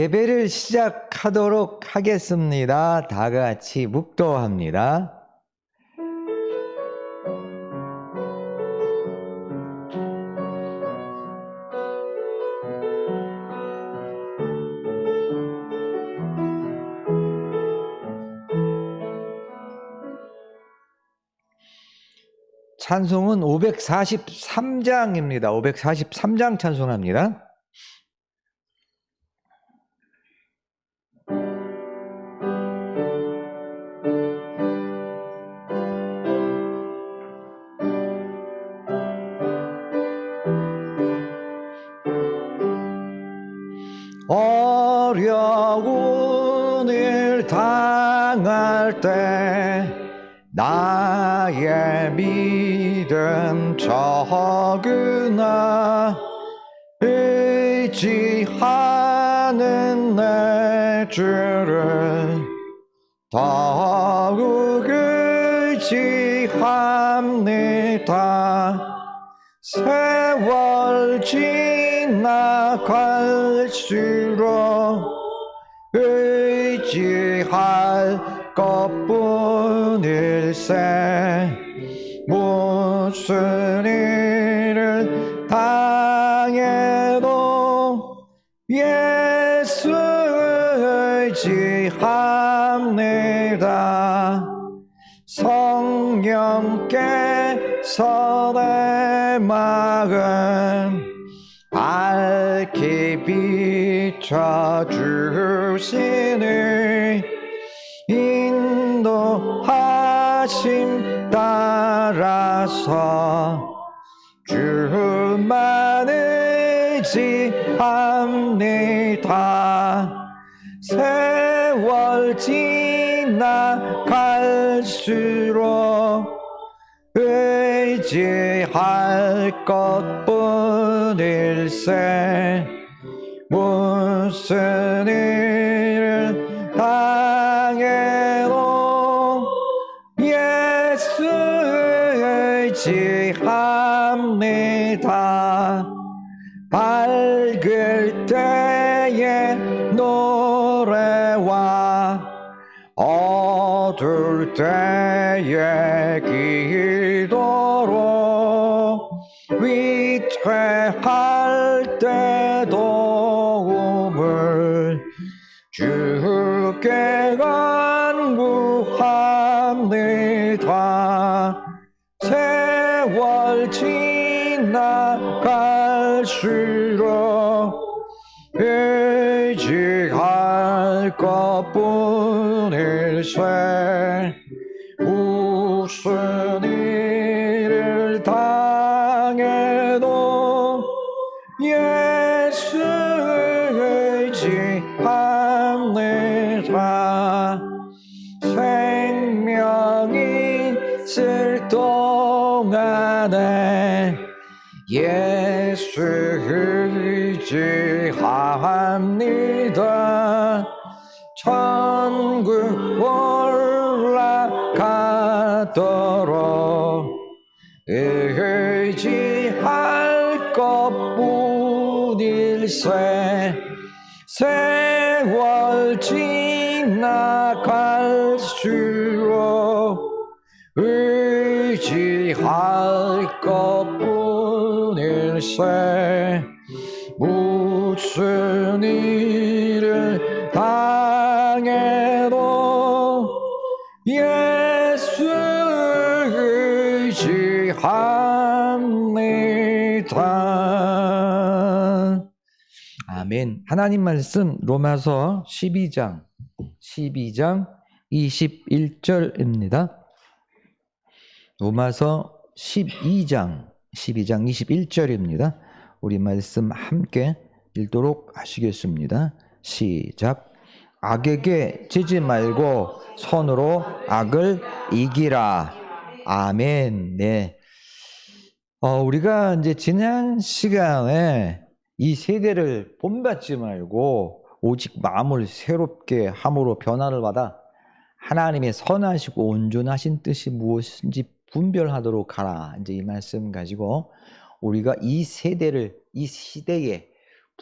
예배를 시작하도록 하겠습니다. 다 같이 묵도합니다. 찬송은 543장입니다. 543장 찬송합니다. 어려운 일 당할 때 나의 믿음 적으나 의지하는 내 주를 더욱 의지합니다. 세월 지나갈수록 의지할 것뿐일세. 무슨 일을 당해도 예수 의지합니다. 성령께서 내 마음 밝히 비춰주시니 인도하심 따라서 주만 의지합니다. 세월 지나갈수록 의지할 것뿐일세. 무슨 일을 당해도 예수 의지합니다. 밝을 때의 노래와 어두울 때의 기도로 위태할 때 도움을 주께 간구합니다. 세월 지나갈수록 의지할 것뿐일세. 무슨 일을 당해도 예수 의지합니다. 생명이 있을 동안에 예수 의지합니다. 천국 올라가도록 의지할 것뿐일세. 세월 지나갈수록 의지할 것뿐일세. 무슨 일을 당해도 예수 의지합니다. 아멘. 하나님 말씀 로마서 12장 21절입니다. 로마서 12장 21절입니다. 우리 말씀 함께 읽도록 하시겠습니다. 시작. 악에게 지지 말고 선으로 악을 이기라. 아멘. 네. 우리가 이제 지난 시간에 이 세대를 본받지 말고 오직 마음을 새롭게 함으로 변화를 받아 하나님의 선하시고 온전하신 뜻이 무엇인지 분별하도록 하라. 이제 이 말씀 가지고 우리가 이 세대를 이 시대에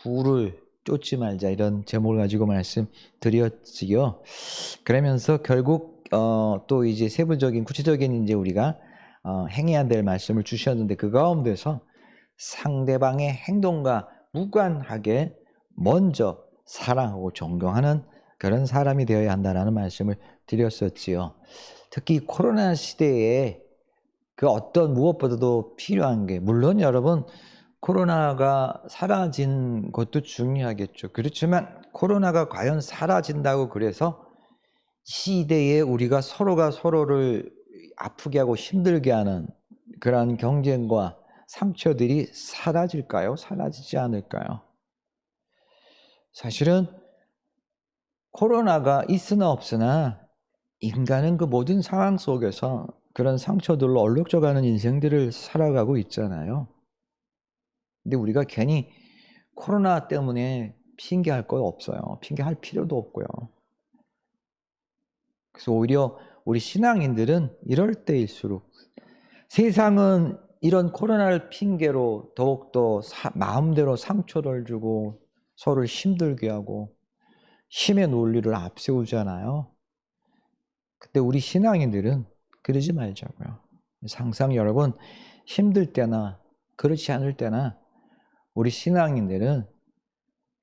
불을 쫓지 말자 이런 제목을 가지고 말씀드렸지요. 그러면서 결국 또 이제 세부적인 구체적인 이제 우리가 행해야 될 말씀을 주셨는데 그 가운데서 상대방의 행동과 무관하게 먼저 사랑하고 존경하는 그런 사람이 되어야 한다라는 말씀을 드렸었지요. 특히 코로나 시대에 그 어떤 무엇보다도 필요한 게 물론 여러분 코로나가 사라진 것도 중요하겠죠. 그렇지만 코로나가 과연 사라진다고 그래서 시대에 우리가 서로가 서로를 아프게 하고 힘들게 하는 그러한 경쟁과 상처들이 사라질까요? 사라지지 않을까요? 사실은 코로나가 있으나 없으나 인간은 그 모든 상황 속에서 그런 상처들로 얼룩져가는 인생들을 살아가고 있잖아요. 근데 우리가 괜히 코로나 때문에 핑계할 거 없어요. 핑계할 필요도 없고요. 그래서 오히려 우리 신앙인들은 이럴 때일수록 세상은 이런 코로나를 핑계로 더욱더 마음대로 상처를 주고 서로를 힘들게 하고 힘의 논리를 앞세우잖아요. 근데 우리 신앙인들은 그러지 말자고요. 항상 여러분 힘들 때나 그렇지 않을 때나 우리 신앙인들은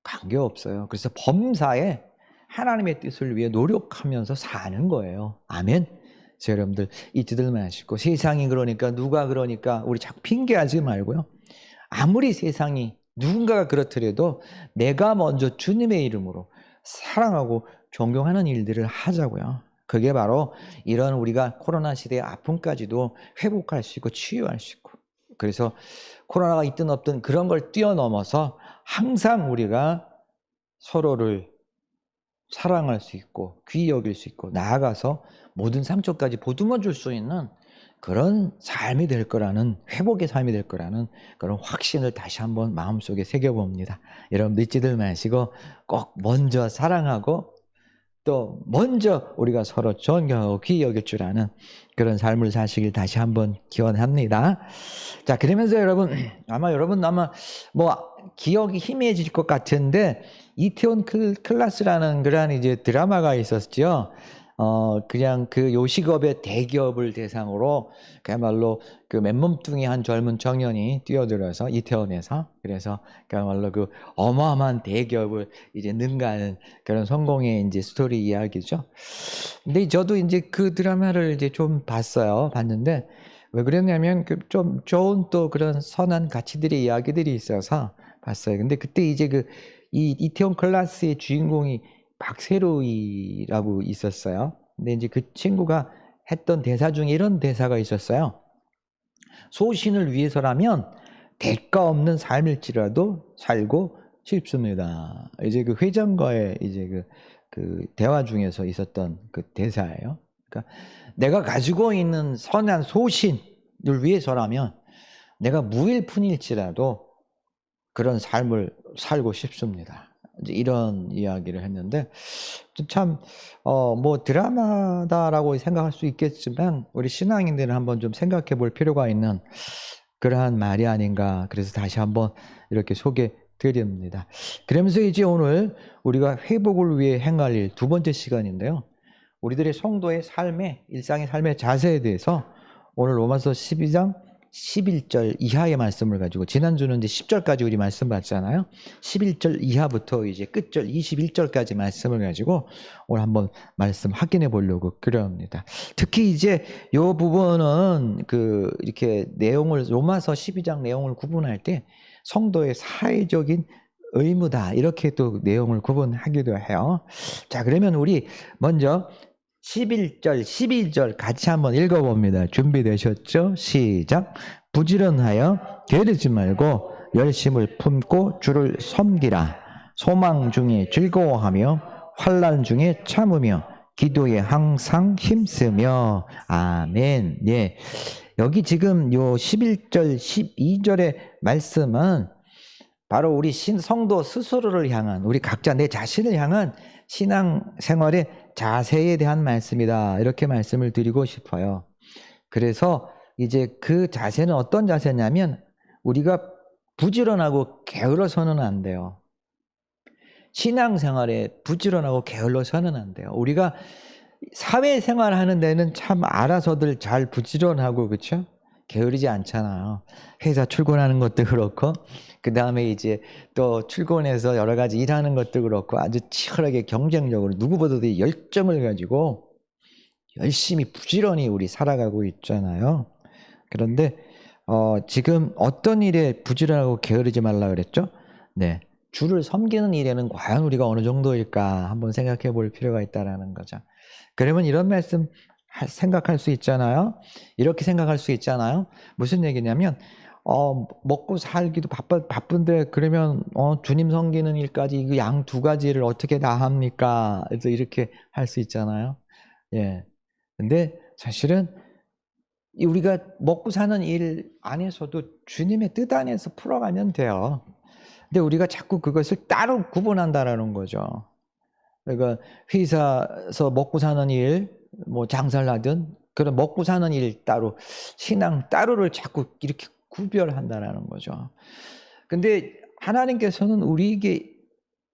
관계없어요. 그래서 범사에 하나님의 뜻을 위해 노력하면서 사는 거예요. 아멘. 그래서 여러분들 잊지들 마시고 세상이 그러니까 누가 그러니까 우리 자꾸 핑계하지 말고요. 아무리 세상이 누군가가 그렇더라도 내가 먼저 주님의 이름으로 사랑하고 존경하는 일들을 하자고요. 그게 바로 이런 우리가 코로나 시대의 아픔까지도 회복할 수 있고 치유할 수 있고 그래서 코로나가 있든 없든 그런 걸 뛰어넘어서 항상 우리가 서로를 사랑할 수 있고 귀히 여길 수 있고 나아가서 모든 상처까지 보듬어 줄 수 있는 그런 삶이 될 거라는 회복의 삶이 될 거라는 그런 확신을 다시 한번 마음속에 새겨봅니다. 여러분 잊지들 마시고 꼭 먼저 사랑하고 또 먼저 우리가 서로 존경하고 귀히 여길 줄 아는 그런 삶을 사시길 다시 한번 기원합니다. 자, 그러면서 여러분 아마 뭐 기억이 희미해질 것 같은데 이태원 클라스라는 그러한 이제 드라마가 있었죠. 그냥 그 요식업의 대기업을 대상으로 그야말로 그 맨몸뚱이 한 젊은 청년이 뛰어들어서 이태원에서 그래서 그야말로 그 어마어마한 대기업을 이제 능가하는 그런 성공의 이제 스토리 이야기죠. 근데 저도 이제 그 드라마를 이제 좀 봤는데 왜 그랬냐면 그 좀 좋은 또 그런 선한 가치들의 이야기들이 있어서 봤어요. 근데 그때 이제 이 이태원 클라스의 주인공이 박세로이라고 있었어요. 근데 이제 그 친구가 했던 대사 중에 이런 대사가 있었어요. 소신을 위해서라면 대가 없는 삶일지라도 살고 싶습니다. 이제 그 회장과의 이제 그 대화 중에서 있었던 그 대사예요. 그러니까 내가 가지고 있는 선한 소신을 위해서라면 내가 무일푼일지라도 그런 삶을 살고 싶습니다. 이제 이런 이야기를 했는데 참 뭐 드라마다라고 생각할 수 있겠지만 우리 신앙인들은 한번 좀 생각해 볼 필요가 있는 그러한 말이 아닌가. 그래서 다시 한번 이렇게 소개 드립니다. 그러면서 이제 오늘 우리가 회복을 위해 행할 일 두 번째 시간인데요. 우리들의 성도의 삶의 일상의 삶의 자세에 대해서 오늘 로마서 12장 11절 이하의 말씀을 가지고 지난주는 이제 10절까지 우리 말씀 봤잖아요. 11절 이하부터 이제 끝절 21절까지 말씀을 가지고 오늘 한번 말씀 확인해 보려고 그럽니다. 특히 이제 이 부분은 이렇게 내용을 로마서 12장 내용을 구분할 때 성도의 사회적인 의무다 이렇게 또 내용을 구분하기도 해요. 자, 그러면 우리 먼저 11절, 12절 같이 한번 읽어봅니다. 준비되셨죠? 시작. 부지런하여 게으르지 말고 열심을 품고 주를 섬기라. 소망 중에 즐거워하며 환난 중에 참으며 기도에 항상 힘쓰며. 아멘. 예. 여기 지금 요 11절, 12절의 말씀은 바로 우리 성도 스스로를 향한 우리 각자 내 자신을 향한 신앙생활의 자세에 대한 말씀이다. 이렇게 말씀을 드리고 싶어요. 그래서 이제 그 자세는 어떤 자세냐면 우리가 부지런하고 게을러서는 안 돼요. 신앙생활에 부지런하고 게을러 서는 안 돼요. 우리가 사회생활 하는 데는 참 알아서들 잘 부지런하고 그쵸? 게으르지 않잖아요. 회사 출근하는 것도 그렇고 그다음에 이제 또 출근해서 여러 가지 일하는 것도 그렇고 아주 치열하게 경쟁적으로 누구보다도 열정을 가지고 열심히 부지런히 우리 살아가고 있잖아요. 그런데 지금 어떤 일에 부지런하고 게으르지 말라 그랬죠? 네. 주를 섬기는 일에는 과연 우리가 어느 정도일까 한번 생각해 볼 필요가 있다라는 거죠. 그러면 이런 말씀 생각할 수 있잖아요. 이렇게 생각할 수 있잖아요. 무슨 얘기냐면 먹고 살기도 바쁜데 그러면 주님 섬기는 일까지 양 두 가지를 어떻게 다 합니까? 그래서 이렇게 할 수 있잖아요. 예. 근데 사실은 우리가 먹고 사는 일 안에서도 주님의 뜻 안에서 풀어가면 돼요. 근데 우리가 자꾸 그것을 따로 구분한다라는 거죠. 그러니까 회사에서 먹고 사는 일, 뭐 장사를 하든 그런 먹고 사는 일 따로, 신앙 따로를 자꾸 이렇게 구별한다라는 거죠. 근데 하나님께서는 우리에게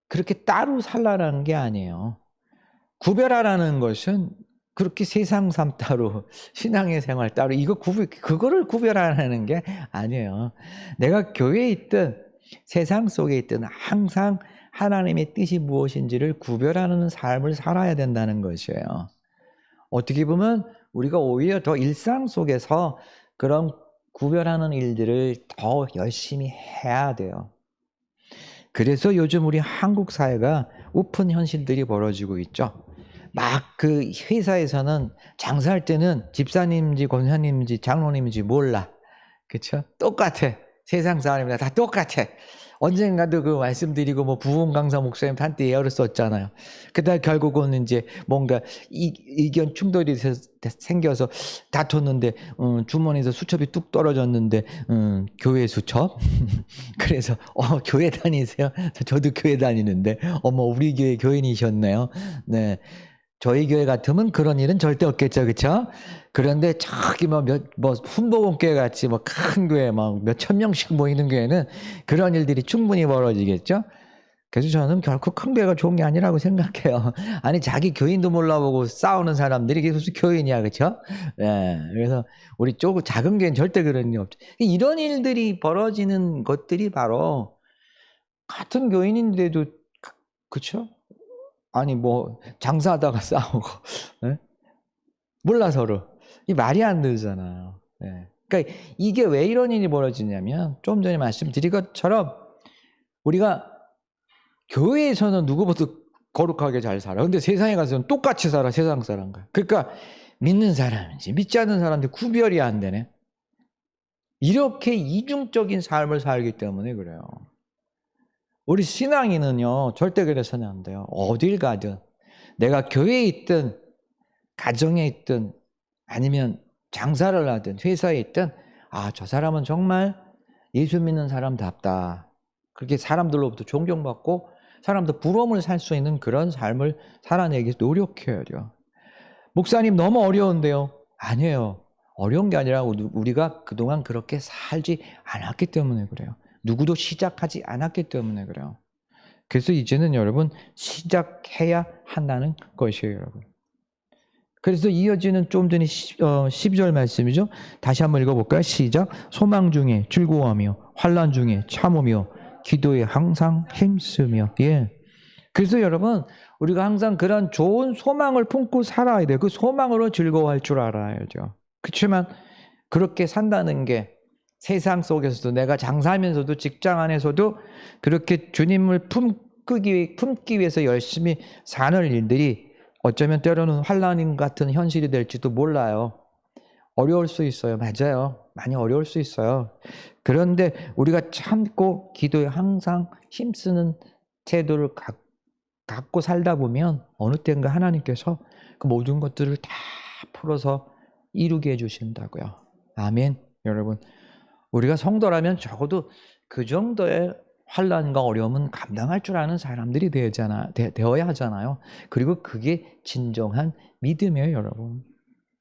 그렇게 따로 살라라는 게 아니에요. 구별하라는 것은 그렇게 세상 삶 따로, 신앙의 생활 따로 그거를 구별하라는 게 아니에요. 내가 교회에 있든 세상 속에 있든 항상 하나님의 뜻이 무엇인지를 구별하는 삶을 살아야 된다는 것이에요. 어떻게 보면 우리가 오히려 더 일상 속에서 그런 구별하는 일들을 더 열심히 해야 돼요. 그래서 요즘 우리 한국 사회가 우픈 현실들이 벌어지고 있죠. 막 그 회사에서는 장사할 때는 집사님인지 권사님인지 장로님인지 몰라. 그쵸? 똑같아. 세상 사람이랑 다 똑같아. 언젠가도 그 말씀드리고 뭐 부흥 강사 목사님 한때 예언을 썼잖아요. 그다음 결국은 이제 뭔가 의견 충돌이 생겨서 다퉜는데 주머니에서 수첩이 뚝 떨어졌는데 교회 수첩. 그래서 교회 다니세요? 저도 교회 다니는데 어머 우리 교회 교인이셨네요. 네. 저희 교회 같으면 그런 일은 절대 없겠죠, 그렇죠? 그런데 저기 뭐 훈복음교회 같이 뭐 큰 교회 막 몇천 명씩 모이는 교회는 그런 일들이 충분히 벌어지겠죠. 그래서 저는 결코 큰 교회가 좋은 게 아니라고 생각해요. 아니 자기 교인도 몰라보고 싸우는 사람들이 이게 무슨 교인이야, 그렇죠? 예. 그래서 우리 작은 교회는 절대 그런 일 없죠. 이런 일들이 벌어지는 것들이 바로 같은 교인인데도 그렇죠? 아니 뭐 장사하다가 싸우고 예? 몰라 서로. 이 말이 안 되잖아요. 예. 그러니까 이게 왜 이런 일이 벌어지냐면 좀 전에 말씀드린 것처럼 우리가 교회에서는 누구보다 거룩하게 잘 살아. 근데 세상에 가서는 똑같이 살아, 세상 사람과. 그러니까 믿는 사람인지 믿지 않는 사람인지 구별이 안 되네. 이렇게 이중적인 삶을 살기 때문에 그래요. 우리 신앙인은요 절대 그래서는 안 돼요. 어딜 가든 내가 교회에 있든 가정에 있든 아니면 장사를 하든 회사에 있든 저 사람은 정말 예수 믿는 사람답다. 그렇게 사람들로부터 존경받고 사람들 부러움을 살 수 있는 그런 삶을 살아내기 위해서 노력해야 돼요. 목사님 너무 어려운데요. 아니에요. 어려운 게 아니라 우리가 그동안 그렇게 살지 않았기 때문에 그래요. 누구도 시작하지 않았기 때문에 그래요. 그래서 이제는 여러분 시작해야 한다는 것이에요, 여러분. 그래서 이어지는 좀 전에 12절 말씀이죠. 다시 한번 읽어볼까요? 시작. 소망 중에 즐거워하며 환난 중에 참으며 기도에 항상 힘쓰며. 예. 그래서 여러분 우리가 항상 그런 좋은 소망을 품고 살아야 돼요. 그 소망으로 즐거워할 줄 알아야죠. 그렇지만 그렇게 산다는 게 세상 속에서도 내가 장사하면서도 직장 안에서도 그렇게 주님을 품기 위해서 열심히 사는 일들이 어쩌면 때로는 환난 같은 현실이 될지도 몰라요. 어려울 수 있어요. 맞아요. 많이 어려울 수 있어요. 그런데 우리가 참고 기도에 항상 힘쓰는 태도를 갖고 살다 보면 어느 때인가 하나님께서 그 모든 것들을 다 풀어서 이루게 해주신다고요. 아멘. 여러분 우리가 성도라면 적어도 그 정도의 환난과 어려움은 감당할 줄 아는 사람들이 되어야 하잖아요. 그리고 그게 진정한 믿음이에요, 여러분.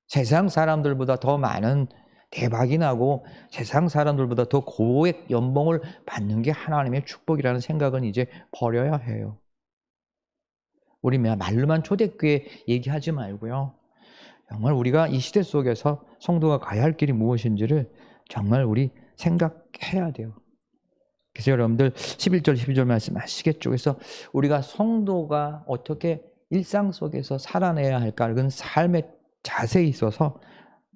세상 사람들보다 더 많은 대박이 나고 세상 사람들보다 더 고액 연봉을 받는 게 하나님의 축복이라는 생각은 이제 버려야 해요. 우리 말로만 초대교회 얘기하지 말고요. 정말 우리가 이 시대 속에서 성도가 가야 할 길이 무엇인지를 정말 우리 생각해야 돼요. 그래서 여러분들 11절 12절 말씀 아시겠죠? 그래서 우리가 성도가 어떻게 일상 속에서 살아내야 할까? 그건 삶의 자세에 있어서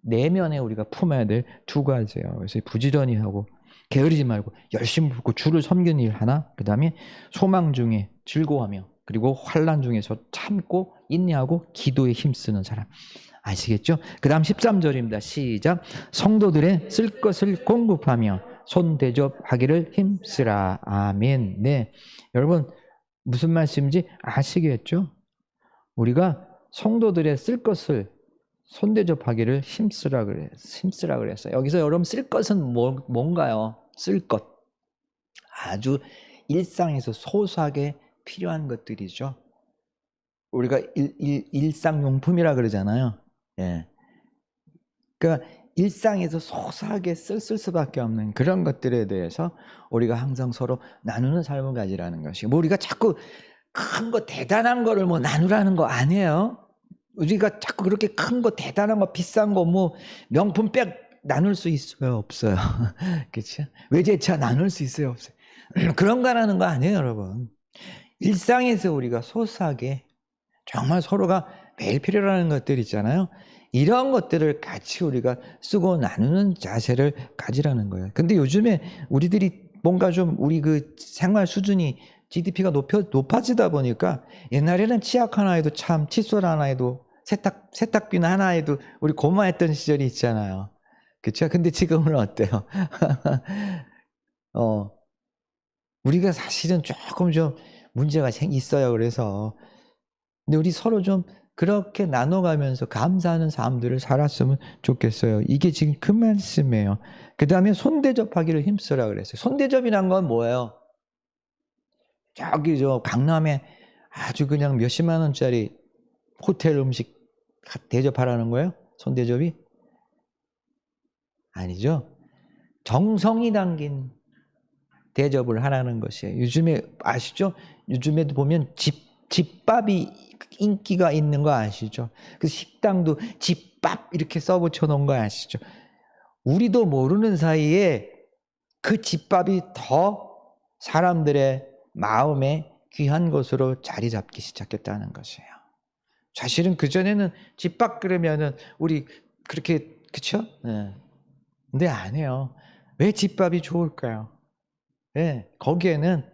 내면에 우리가 품어야 될 두 가지예요. 그래서 부지런히 하고 게으르지 말고 열심히 붙고 주를 섬기는 일 하나, 그 다음에 소망 중에 즐거워하며, 그리고 환난 중에서 참고 인내하고 기도에 힘쓰는 사람. 아시겠죠? 그 다음 13절입니다. 시작. 성도들의 쓸 것을 공급하며 손 대접하기를 힘쓰라. 아멘. 네, 여러분 무슨 말씀인지 아시겠죠? 우리가 성도들의 쓸 것을 손 대접하기를 힘쓰라 그랬어요. 여기서 여러분 쓸 것은 뭔가요? 쓸 것. 아주 일상에서 소소하게 필요한 것들이죠. 우리가 일상용품이라 그러잖아요. 예. 그러니까 일상에서 소소하게 쓸 수밖에 없는 그런 것들에 대해서 우리가 항상 서로 나누는 삶을 가지라는 것이. 우리가 자꾸 큰 거 대단한 거를 나누라는 거 아니에요. 우리가 자꾸 그렇게 큰 거 대단한 거 비싼 거 명품백 나눌 수 있어요? 없어요? 그렇죠? 외제차 나눌 수 있어요? 없어요? 그런 거라는 거 아니에요, 여러분. 일상에서 우리가 소소하게 정말 서로가 매일 필요로 하는 것들 있잖아요. 이런 것들을 같이 우리가 쓰고 나누는 자세를 가지라는 거예요. 근데 요즘에 우리들이 뭔가 좀 우리 그 생활 수준이 GDP가 높아지다 보니까 옛날에는 치약 하나에도 참 칫솔 하나에도 세탁비는 하나에도 우리 고마했던 시절이 있잖아요. 그렇죠? 근데 지금은 어때요? 우리가 사실은 조금 좀 문제가 있어요. 그래서 근데 우리 서로 좀 그렇게 나눠가면서 감사하는 삶들을 살았으면 좋겠어요. 이게 지금 그 말씀이에요. 그 다음에 손대접하기를 힘쓰라 그랬어요. 손대접이란 건 뭐예요? 저기 강남에 아주 그냥 몇십만 원짜리 호텔 음식 대접하라는 거예요? 손대접이? 아니죠. 정성이 담긴 대접을 하라는 것이에요. 요즘에 아시죠? 요즘에도 보면 집밥이 인기가 있는 거 아시죠? 그 식당도 집밥 이렇게 써붙여 놓은 거 아시죠? 우리도 모르는 사이에 그 집밥이 더 사람들의 마음에 귀한 것으로 자리 잡기 시작했다는 것이에요. 사실은 그전에는 집밥 그러면은 우리 그렇게, 그쵸? 네. 근데 안 해요. 왜 집밥이 좋을까요? 네. 거기에는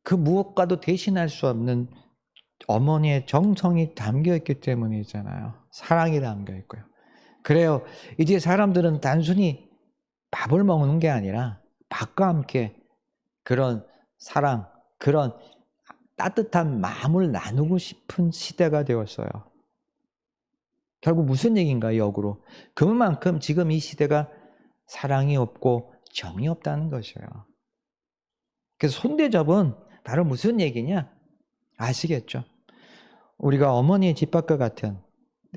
그 무엇과도 대신할 수 없는 어머니의 정성이 담겨 있기 때문이잖아요. 사랑이 담겨 있고요. 그래요. 이제 사람들은 단순히 밥을 먹는 게 아니라 밥과 함께 그런 사랑, 그런 따뜻한 마음을 나누고 싶은 시대가 되었어요. 결국 무슨 얘기인가요, 역으로? 그만큼 지금 이 시대가 사랑이 없고 정이 없다는 것이에요. 그래서 손대접은 바로 무슨 얘기냐? 아시겠죠? 우리가 어머니의 집밥과 같은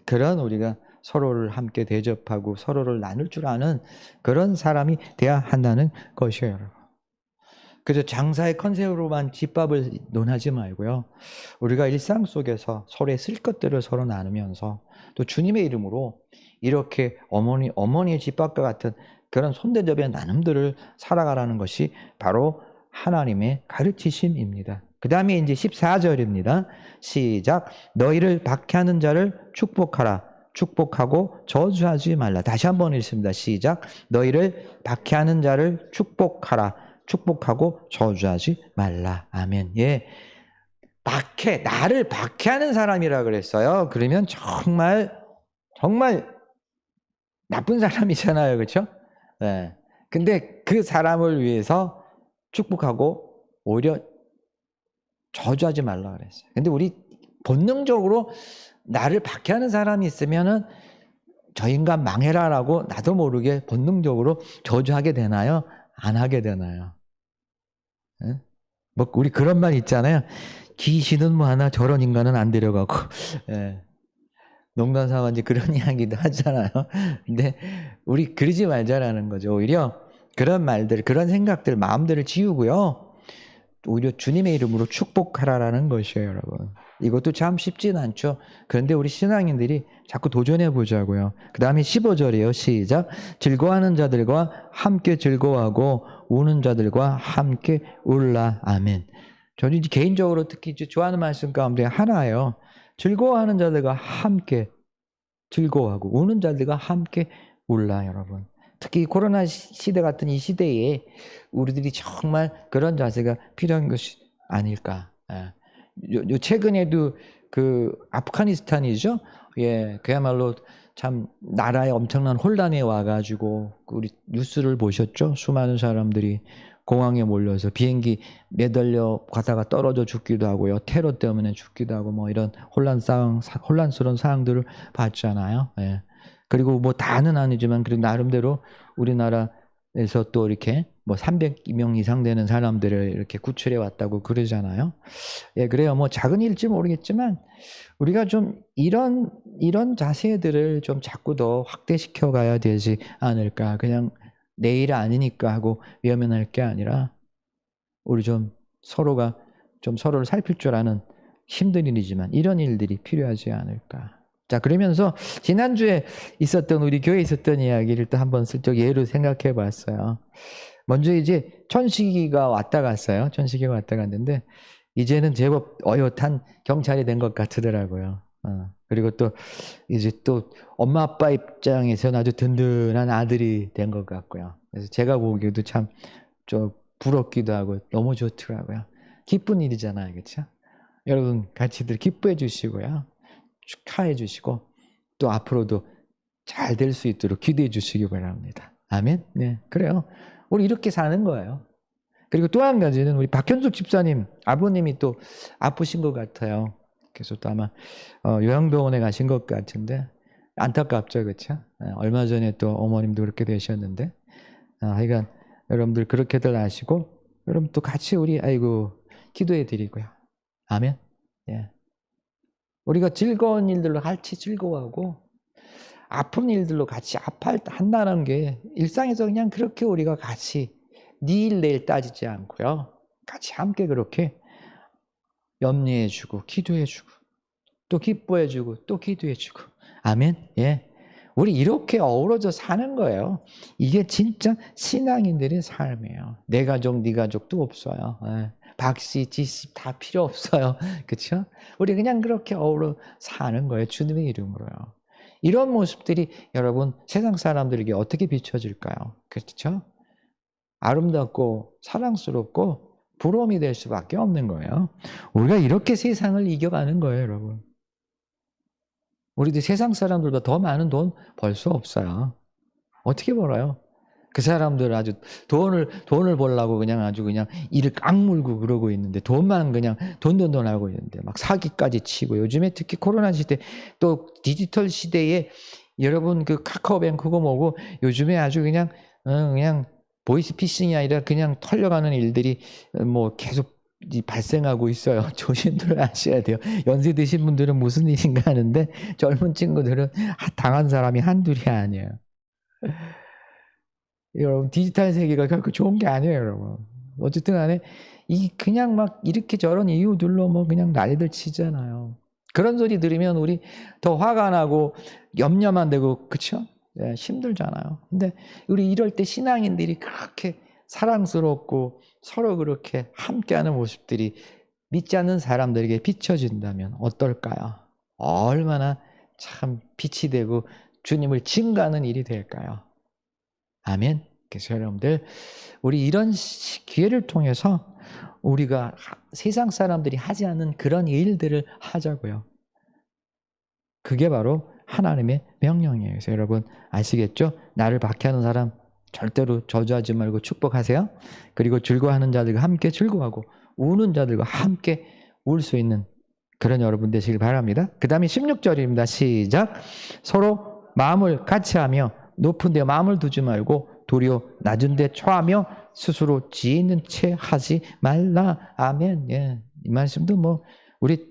그런 우리가 서로를 함께 대접하고 서로를 나눌 줄 아는 그런 사람이 돼야 한다는 것이에요, 여러분. 그래서 장사의 컨셉으로만 집밥을 논하지 말고요. 우리가 일상 속에서 서로의 쓸 것들을 서로 나누면서 또 주님의 이름으로 이렇게 어머니의 집밥과 같은 그런 손대접의 나눔들을 살아가라는 것이 바로 하나님의 가르치심입니다. 그 다음에 이제 14절입니다. 시작. 너희를 박해하는 자를 축복하라. 축복하고 저주하지 말라. 다시 한번 읽습니다. 시작. 너희를 박해하는 자를 축복하라. 축복하고 저주하지 말라. 아멘. 예. 나를 박해하는 사람이라 그랬어요. 그러면 정말 나쁜 사람이잖아요. 그렇죠? 네. 근데 그 사람을 위해서 축복하고 오히려 저주하지 말라 그랬어요. 근데 우리 본능적으로 나를 박해하는 사람이 있으면은 저 인간 망해라라고 나도 모르게 본능적으로 저주하게 되나요? 안 하게 되나요? 네? 우리 그런 말 있잖아요. 귀신은 하나 저런 인간은 안 데려가고. 예. 농담 삼아 이제 그런 이야기도 하잖아요. 근데 우리 그러지 말자라는 거죠. 오히려 그런 말들, 그런 생각들, 마음들을 지우고요. 오히려 주님의 이름으로 축복하라라는 것이에요, 여러분. 이것도 참 쉽진 않죠. 그런데 우리 신앙인들이 자꾸 도전해 보자고요. 그 다음에 15절이에요. 시작. 즐거워하는 자들과 함께 즐거워하고 우는 자들과 함께 울라. 아멘. 저는 이제 개인적으로 특히 이제 좋아하는 말씀 가운데 하나예요. 즐거워하는 자들과 함께 즐거워하고 우는 자들과 함께 울라, 여러분. 특히 코로나 시대 같은 이 시대에 우리들이 정말 그런 자세가 필요한 것이 아닐까. 요 최근에도 그 아프가니스탄이죠. 예, 그야말로 참 나라에 엄청난 혼란이 와가지고 우리 뉴스를 보셨죠? 수많은 사람들이 공항에 몰려서 비행기 매달려 가다가 떨어져 죽기도 하고요. 테러 때문에 죽기도 하고 뭐 이런 혼란스러운 상황들을 봤잖아요. 예. 그리고 뭐 다는 아니지만 그래도 나름대로 우리나라에서 또 이렇게 뭐 300명 이상 되는 사람들을 이렇게 구출해 왔다고 그러잖아요. 예, 그래요. 뭐 작은 일일지 모르겠지만 우리가 좀 이런 자세들을 좀 자꾸 더 확대시켜 가야 되지 않을까. 그냥 내일 아니니까 하고 외면할 게 아니라 우리 좀 서로가 좀 서로를 살필 줄 아는 힘든 일이지만 이런 일들이 필요하지 않을까. 자, 그러면서 지난주에 있었던 우리 교회에 있었던 이야기를 또 한번 슬쩍 예로 생각해 봤어요. 먼저 이제 천식이가 왔다 갔어요. 천식이가 왔다 갔는데 이제는 제법 어엿한 경찰이 된 것 같더라고요. 그리고 또 이제 또 엄마 아빠 입장에서는 아주 든든한 아들이 된 것 같고요. 그래서 제가 보기에도 참 좀 부럽기도 하고 너무 좋더라고요. 기쁜 일이잖아요, 그렇죠? 여러분 같이들 기뻐해 주시고요, 축하해 주시고 또 앞으로도 잘 될 수 있도록 기도해 주시기 바랍니다. 아멘. 네, 그래요. 우리 이렇게 사는 거예요. 그리고 또 한 가지는 우리 박현숙 집사님 아버님이 또 아프신 것 같아요. 그래서 또 아마 요양병원에 가신 것 같은데 안타깝죠, 그렇죠? 얼마 전에 또 어머님도 그렇게 되셨는데 하여간 여러분들 그렇게들 아시고 여러분 또 같이 우리 기도해 드리고요. 아멘. 예. 우리가 즐거운 일들로 같이 즐거워하고 아픈 일들로 같이 아파한다는 게 일상에서 그냥 그렇게 우리가 같이 니일 내일 따지지 않고요. 같이 함께 그렇게 염려해주고 기도해주고 또 기뻐해주고 또 기도해주고 아멘. 예, 우리 이렇게 어우러져 사는 거예요. 이게 진짜 신앙인들의 삶이에요. 내 가족 네 가족도 없어요. 예. 박씨 지씨 다 필요 없어요. 그렇죠? 우리 그냥 그렇게 어우러 사는 거예요. 주님의 이름으로요. 이런 모습들이 여러분 세상 사람들에게 어떻게 비춰질까요? 그렇죠? 아름답고 사랑스럽고 부러움이 될 수밖에 없는 거예요. 우리가 이렇게 세상을 이겨가는 거예요, 여러분. 우리도 세상 사람들보다 더 많은 돈 벌 수 없어요. 어떻게 벌어요? 그 사람들 아주 돈을 벌려고 그냥 아주 그냥 이를 깡물고 그러고 있는데 돈만 그냥 돈 하고 있는데 막 사기까지 치고 요즘에 특히 코로나 시대 또 디지털 시대에 여러분 그 카카오뱅크 그거 뭐고 요즘에 아주 그냥 보이스피싱이 아니라 그냥 털려가는 일들이 뭐 계속 발생하고 있어요. 조심들 하셔야 돼요. 연세 드신 분들은 무슨 일인가 하는데 젊은 친구들은 당한 사람이 한둘이 아니에요. 여러분 디지털 세계가 결코 좋은 게 아니에요, 여러분. 어쨌든 간에 이 그냥 막 이렇게 저런 이유들로 뭐 그냥 난리들 치잖아요. 그런 소리 들으면 우리 더 화가 나고 염려만 되고 그쵸? 네, 힘들잖아요. 근데 우리 이럴 때 신앙인들이 그렇게 사랑스럽고 서로 그렇게 함께하는 모습들이 믿지 않는 사람들에게 비춰진다면 어떨까요? 얼마나 참 빛이 되고 주님을 증거하는 일이 될까요? 아멘. 그래서 여러분들 우리 이런 기회를 통해서 우리가 세상 사람들이 하지 않는 그런 일들을 하자고요. 그게 바로 하나님의 명령이에요. 그래서 여러분 아시겠죠? 나를 박해하는 사람 절대로 저주하지 말고 축복하세요. 그리고 즐거워하는 자들과 함께 즐거워하고 우는 자들과 함께 울 수 있는 그런 여러분 되시길 바랍니다. 그 다음에 16절입니다. 시작. 서로 마음을 같이하며 높은 데 마음을 두지 말고 도리어 낮은 데 처하며 스스로 지혜 있는 채 하지 말라. 아멘. 예. 이 말씀도 뭐 우리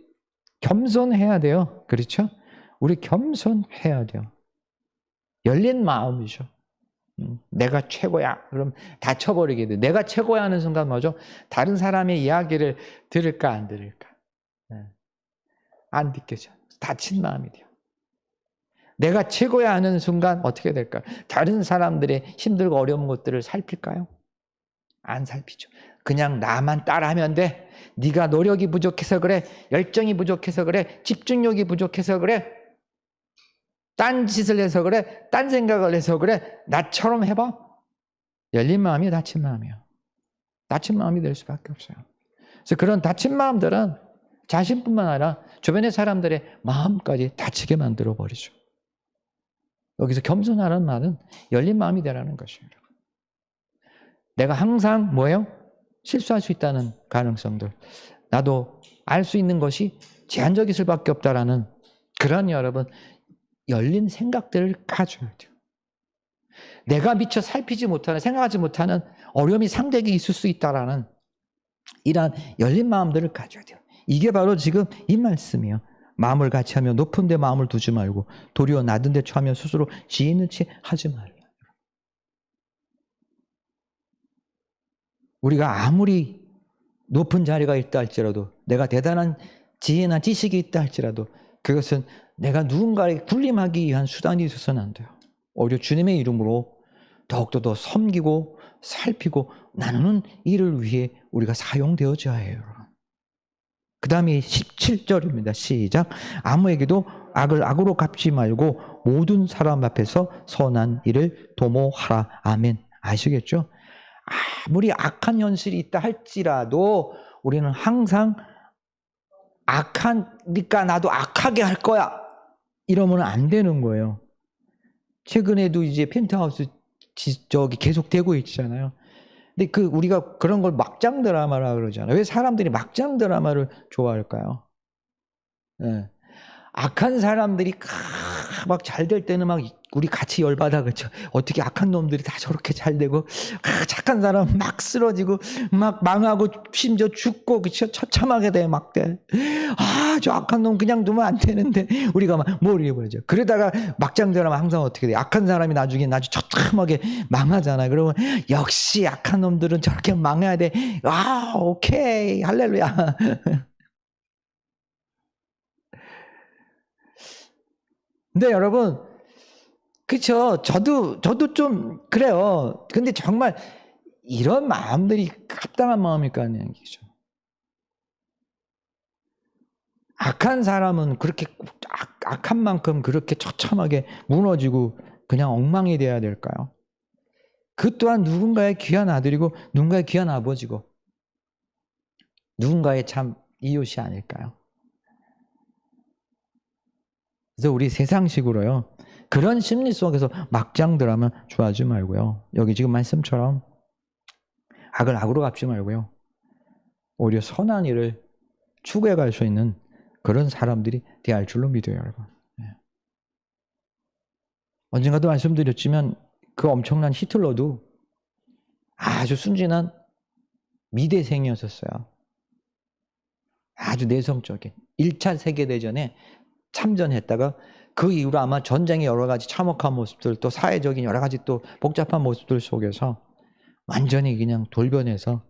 겸손해야 돼요. 그렇죠? 우리 겸손해야 돼요. 열린 마음이죠. 내가 최고야. 그럼 다 쳐버리게 돼. 내가 최고야 하는 순간 뭐죠? 다른 사람의 이야기를 들을까 안 들을까? 안 듣겠죠. 다친 마음이 돼요. 내가 최고야 하는 순간 어떻게 될까요? 다른 사람들의 힘들고 어려운 것들을 살필까요? 안 살피죠. 그냥 나만 따라하면 돼. 네가 노력이 부족해서 그래. 열정이 부족해서 그래. 집중력이 부족해서 그래. 딴 짓을 해서 그래. 딴 생각을 해서 그래. 나처럼 해봐. 열린 마음이 닫힌 마음이에요. 닫힌 마음이 될 수밖에 없어요. 그래서 그런 닫힌 마음들은 자신뿐만 아니라 주변의 사람들의 마음까지 닫히게 만들어 버리죠. 여기서 겸손하라는 말은 열린 마음이 되라는 것이에요. 내가 항상 뭐예요? 실수할 수 있다는 가능성들. 나도 알 수 있는 것이 제한적일 수밖에 없다라는 그런 여러분 열린 생각들을 가져야 돼요. 내가 미처 살피지 못하는 생각하지 못하는 어려움이 상대에게 있을 수 있다라는 이러한 열린 마음들을 가져야 돼요. 이게 바로 지금 이 말씀이에요. 마음을 같이 하며 높은 데 마음을 두지 말고 도리어 낮은 데 처하며 스스로 지혜는 채 하지 말라. 우리가 아무리 높은 자리가 있다 할지라도 내가 대단한 지혜나 지식이 있다 할지라도 그것은 내가 누군가를 군림하기 위한 수단이 있어서는 안 돼요. 오히려 주님의 이름으로 더욱더 더 섬기고 살피고 나누는 일을 위해 우리가 사용되어져야 해요. 그 다음에 17절입니다. 시작. 아무에게도 악을 악으로 갚지 말고 모든 사람 앞에서 선한 일을 도모하라. 아멘. 아시겠죠? 아무리 악한 현실이 있다 할지라도 우리는 항상 악하니까 나도 악하게 할 거야. 이러면 안 되는 거예요. 최근에도 이제 펜트하우스 저기 계속되고 있잖아요. 근데 우리가 그런 걸 막장 드라마라 그러잖아요. 왜 사람들이 막장 드라마를 좋아할까요? 네. 악한 사람들이 막 잘 될 때는 막 우리 같이 열받아 그렇죠. 어떻게 악한 놈들이 다 저렇게 잘 되고 착한 사람 막 쓰러지고 막 망하고 심지어 죽고 그렇죠. 처참하게 돼 막 돼. 저 악한 놈 그냥 두면 안 되는데 우리가 막 몰입해버리죠. 그러다가 막장 드라마 항상 어떻게 돼? 악한 사람이 나중에 처참하게 망하잖아요. 그러면 역시 악한 놈들은 저렇게 망해야 돼. 오케이 할렐루야. 근데 여러분, 그쵸. 저도 좀 그래요. 근데 정말 이런 마음들이 합당한 마음일까 하는 얘기죠. 악한 사람은 그렇게 악한 만큼 그렇게 처참하게 무너지고 그냥 엉망이 돼야 될까요? 그 또한 누군가의 귀한 아들이고 누군가의 귀한 아버지고 누군가의 참 이웃이 아닐까요? 그래서 우리 세상식으로요. 그런 심리 속에서 막장 드라마 좋아하지 말고요. 여기 지금 말씀처럼 악을 악으로 갚지 말고요. 오히려 선한 일을 추구해 갈 수 있는 그런 사람들이 돼야 줄로 믿어요, 여러분. 언젠가도 말씀드렸지만 그 엄청난 히틀러도 아주 순진한 미대생이었었어요. 아주 내성적인 1차 세계대전에 참전했다가 그 이후로 아마 전쟁의 여러 가지 참혹한 모습들 또 사회적인 여러 가지 또 복잡한 모습들 속에서 완전히 그냥 돌변해서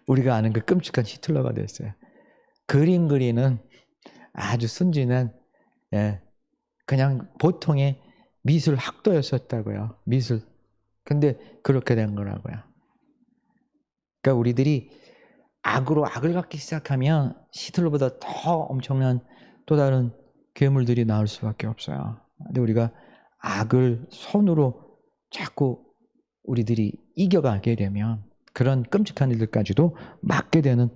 우리가 아는 그 끔찍한 히틀러가 됐어요. 그림 그리는 아주 순진한 그냥 보통의 미술 학도였었다고요. 미술. 근데 그렇게 된 거라고요. 그러니까 우리들이 악으로 악을 갖기 시작하면 히틀러보다 더 엄청난 또 다른 괴물들이 나올 수밖에 없어요. 근데 우리가 악을 손으로 자꾸 우리들이 이겨가게 되면 그런 끔찍한 일들까지도 막게 되는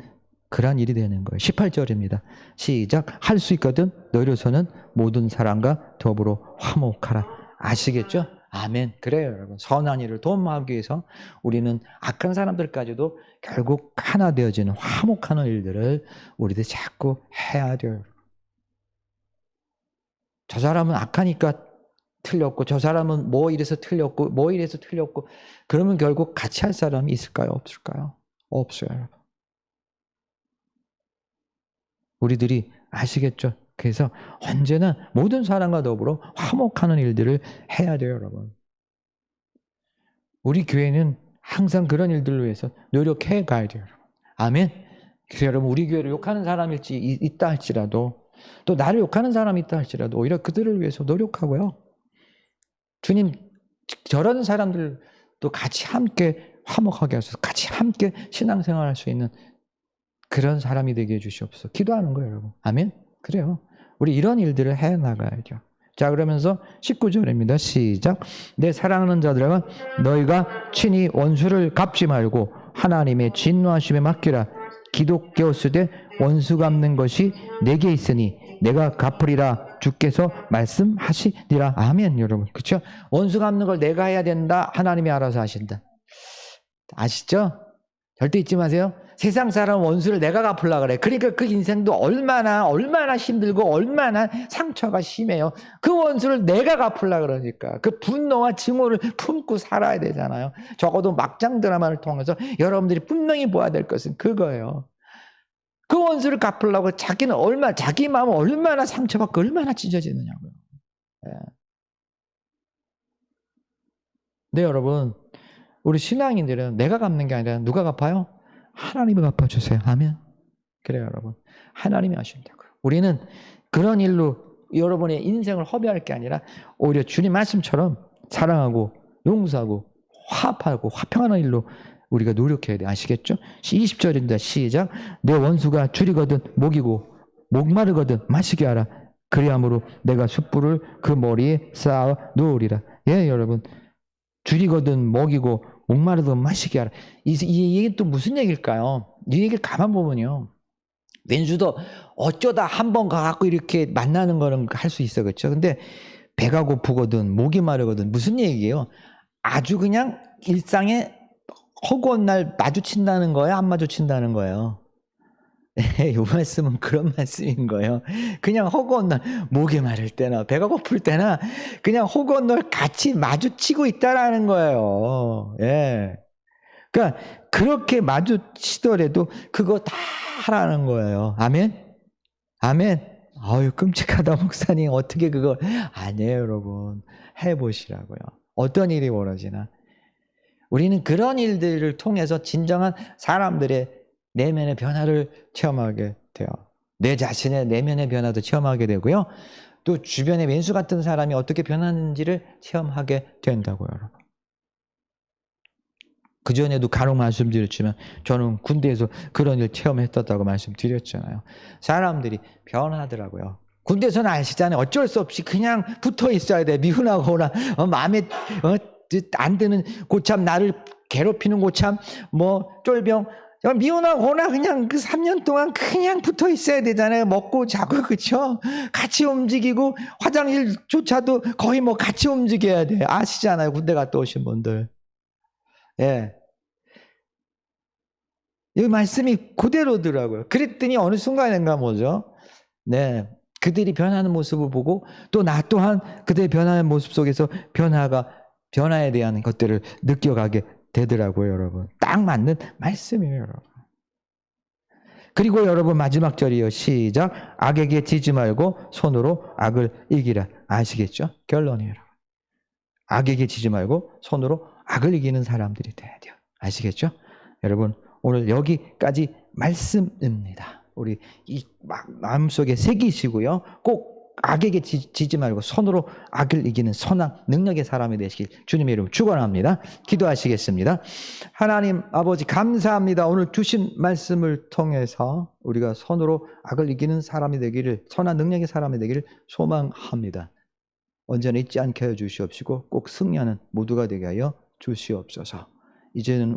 그런 일이 되는 거예요. 18절입니다. 시작. 할 수 있거든 너희로서는 모든 사람과 더불어 화목하라. 아시겠죠? 아멘. 그래요, 여러분. 선한 일을 도모하기 위해서 우리는 악한 사람들까지도 결국 하나 되어지는 화목하는 일들을 우리들 자꾸 해야 돼요. 저 사람은 악하니까 틀렸고 저 사람은 뭐 이래서 틀렸고 뭐 이래서 틀렸고 그러면 결국 같이 할 사람이 있을까요? 없을까요? 없어요, 여러분. 우리들이 아시겠죠? 그래서 언제나 모든 사람과 더불어 화목하는 일들을 해야 돼요, 여러분. 우리 교회는 항상 그런 일들을 위해서 노력해 가야 돼요. 아멘. 그래서 여러분 우리 교회를 욕하는 사람이 있다 할지라도 또 나를 욕하는 사람이 있다 할지라도 오히려 그들을 위해서 노력하고요. 주님 저런 사람들도 같이 함께 화목하게 하셔서 같이 함께 신앙생활할 수 있는 그런 사람이 되게 해주시옵소서. 기도하는 거예요, 여러분. 아멘. 그래요. 우리 이런 일들을 해나가야죠. 자, 그러면서 19절입니다. 시작. 내 사랑하는 자들아 너희가 친히 원수를 갚지 말고 하나님의 진노하심에 맡기라. 기독교수되 원수 갚는 것이 내게 있으니 내가 갚으리라 주께서 말씀하시니라. 아멘. 여러분 그렇죠? 원수 갚는 걸 내가 해야 된다. 하나님이 알아서 하신다. 아시죠? 절대 잊지 마세요. 세상 사람 원수를 내가 갚으려고 그래. 그러니까 그 인생도 얼마나 힘들고 얼마나 상처가 심해요. 그 원수를 내가 갚으려고 그러니까 그 분노와 증오를 품고 살아야 되잖아요. 적어도 막장 드라마를 통해서 여러분들이 분명히 보아야 될 것은 그거예요. 그 원수를 갚으려고 자기 마음은 얼마나 상처받고 얼마나 찢어지느냐고요. 네, 여러분 우리 신앙인들은 내가 갚는 게 아니라 누가 갚아요? 하나님이 갚아주세요. 아멘. 그래요, 여러분. 하나님이 하신다고요. 우리는 그런 일로 여러분의 인생을 허비할 게 아니라 오히려 주님 말씀처럼 사랑하고 용서하고 화합하고 화평하는 일로 우리가 노력해야 돼. 아시겠죠? 20절입니다. 시작. 내 원수가 줄이거든 목이고 목마르거든 마시게 하라. 그리함으로 내가 숯불을 그 머리에 쌓아 놓으리라. 예, 여러분. 줄이거든 먹이고 목마르든 마시게 하라. 이 얘기 또 무슨 얘기일까요? 이 얘기를 가만 보면요. 왼수도 어쩌다 한 번 가갖고 이렇게 만나는 거는 할 수 있어. 그렇죠? 근데 배가 고프거든 목이 마르거든 무슨 얘기예요? 아주 그냥 일상에 허구한 날 마주친다는 거예요? 안 마주친다는 거예요? 이 말씀은 그런 말씀인 거예요. 그냥 허구한 날 목이 마를 때나 배가 고플 때나 그냥 허구한 날 같이 마주치고 있다라는 거예요. 예. 그러니까 그렇게 마주치더라도 그거 다 하라는 거예요. 아멘? 아멘? 아유 끔찍하다 목사님 어떻게 그거 아니에요 여러분. 해보시라고요. 어떤 일이 벌어지나. 우리는 그런 일들을 통해서 진정한 사람들의 내면의 변화를 체험하게 돼요. 내 자신의 내면의 변화도 체험하게 되고요. 또 주변의 왼수 같은 사람이 어떻게 변하는지를 체험하게 된다고요. 여러분. 그전에도 간혹 말씀드렸지만 저는 군대에서 그런 일 체험했었다고 말씀드렸잖아요. 사람들이 변하더라고요. 군대에서는 아시잖아요. 어쩔 수 없이 그냥 붙어 있어야 돼. 미운하거나 마음에 안 드는 고참 나를 괴롭히는 고참 쫄병 미워하거나 그냥 그 3년 동안 그냥 붙어 있어야 되잖아요. 먹고 자고 그쵸? 같이 움직이고 화장실조차도 거의 같이 움직여야 돼요. 아시잖아요. 군대 갔다 오신 분들. 예. 이 말씀이 그대로더라고요. 그랬더니 어느 순간인가 뭐죠? 네. 그들이 변하는 모습을 보고 또 나 또한 그들의 변하는 모습 속에서 변화에 대한 것들을 느껴가게 되더라고요, 여러분. 딱 맞는 말씀이에요, 여러분. 그리고 여러분 마지막 절이요. 시작. 악에게 지지 말고 손으로 악을 이기라. 아시겠죠? 결론이에요. 악에게 지지 말고 손으로 악을 이기는 사람들이 돼야 돼요. 아시겠죠? 여러분 오늘 여기까지 말씀입니다. 우리 이 마음속에 새기시고요. 꼭 악에게 지지 말고 손으로 악을 이기는 선한 능력의 사람이 되시길 주님의 이름으로 축원합니다. 기도하시겠습니다. 하나님 아버지 감사합니다. 오늘 주신 말씀을 통해서 우리가 손으로 악을 이기는 사람이 되기를 선한 능력의 사람이 되기를 소망합니다. 언제나 잊지 않게 하여 주시옵시고 꼭 승리하는 모두가 되게 하여 주시옵소서. 이제는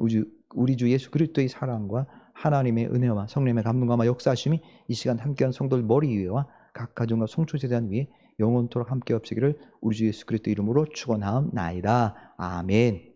우리 주 예수 그리스도의 사랑과 하나님의 은혜와 성령의 감동과 역사하심이 이 시간 함께한 성도들 머리 위와 각 가정과 송초세단 위에 영원토록 함께 없으기를 우리 주 예수 그리스도 이름으로 축원하옵나이다. 아멘.